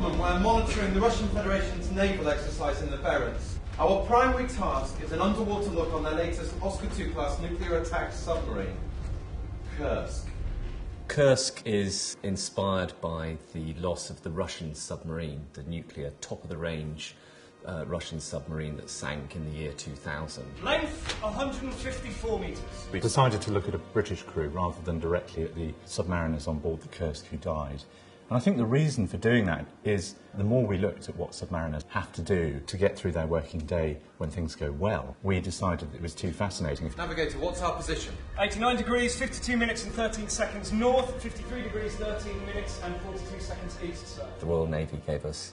gentlemen, we're monitoring the Russian Federation's naval exercise in the Barents. Our primary task is an underwater look on their latest Oscar II class nuclear attack submarine, Kursk. Kursk is inspired by the loss of the Russian submarine, the nuclear top-of-the-range Russian submarine that sank in the year 2000. Length 154 metres. We decided to look at a British crew rather than directly at the submariners on board the Kursk who died. And I think the reason for doing that is the more we looked at what submariners have to do to get through their working day when things go well, we decided it was too fascinating. Navigator, what's our position? 89 degrees, 52 minutes and 13 seconds north, 53 degrees, 13 minutes and 42 seconds east, sir. The Royal Navy gave us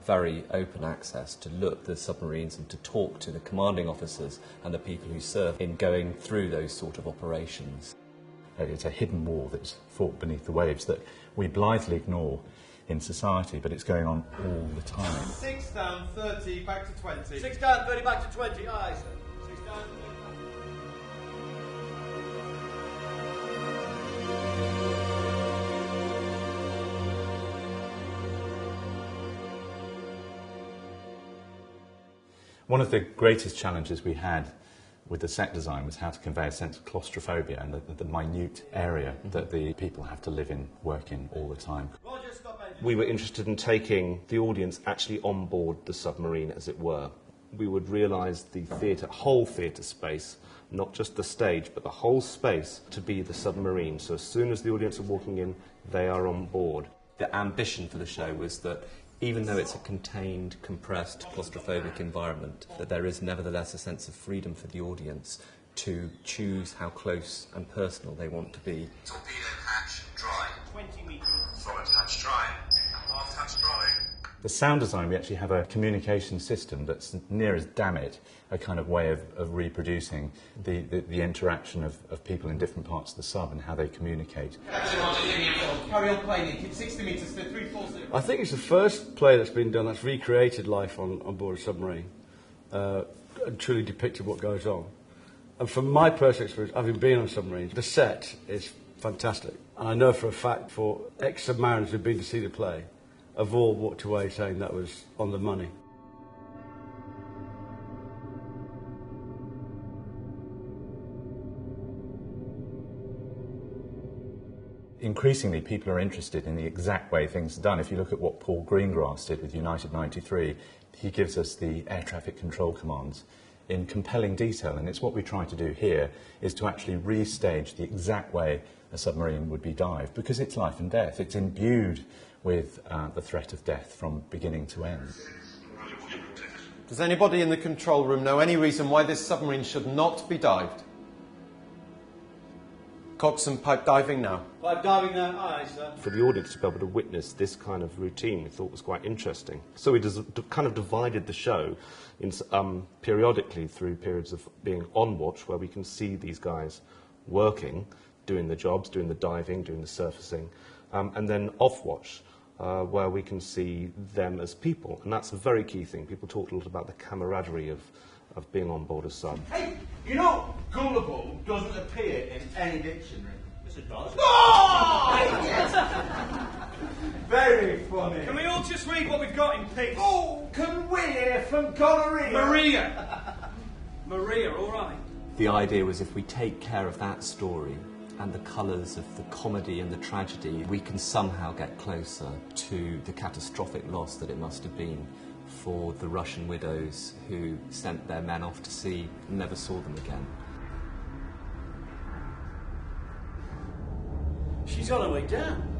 very open access to look at the submarines and to talk to the commanding officers and the people who serve in going through those sort of operations. It's a hidden war that's fought beneath the waves that we blithely ignore in society, but it's going on all the time. 6 down, 30, back to 20. 6 down, 30, back to 20. Aye, sir. 6 down, 30, back. One of the greatest challenges we had with the set design was how to convey a sense of claustrophobia and the minute area that the people have to live in, work in all the time. Roger, stop engine. We were interested in taking the audience actually on board the submarine, as it were. We would realise the theatre, whole theatre space, not just the stage, but the whole space to be the submarine. So as soon as the audience are walking in, they are on board. The ambition for the show was that even though it's a contained, compressed, claustrophobic environment, that there is nevertheless a sense of freedom for the audience to choose how close and personal they want to be. Torpedo hatch dry. 20 metres. Forward hatch dry. Aft hatch dry. The sound design, we actually have a communication system that's near as damn it a kind of way of reproducing the interaction of people in different parts of the sub and how they communicate. Carry on playing, keep 60 metres to 340. I think it's the first play that's been done that's recreated life on board a submarine and truly depicted what goes on. And from my personal experience, having been on submarines, the set is fantastic. And I know for a fact, for ex-submariners who've been to see the play, have all walked away saying that was on the money. Increasingly, people are interested in the exact way things are done. If you look at what Paul Greengrass did with United 93, he gives us the air traffic control commands in compelling detail, and it's what we try to do here, is to actually restage the exact way a submarine would be dived, because it's life and death. It's imbued with the threat of death from beginning to end. Does anybody in the control room know any reason why this submarine should not be dived? Coxswain, pipe diving now. Pipe diving now, aye, sir. For the audience to be able to witness this kind of routine, we thought was quite interesting. So we kind of divided the show in, periodically through periods of being on watch, where we can see these guys working, doing the jobs, doing the diving, doing the surfacing, and then off watch, where we can see them as people. And that's a very key thing. People talked a lot about the camaraderie of being on board a sub. Hey, you know, gullible doesn't appear in any dictionary. Yes, it does. Oh! Very funny. Can we all just read what we've got in peace? Oh, can we hear from gonorrhea? Maria! Maria, all right. The idea was if we take care of that story and the colours of the comedy and the tragedy, we can somehow get closer to the catastrophic loss that it must have been for the Russian widows who sent their men off to sea and never saw them again. She's on her way down.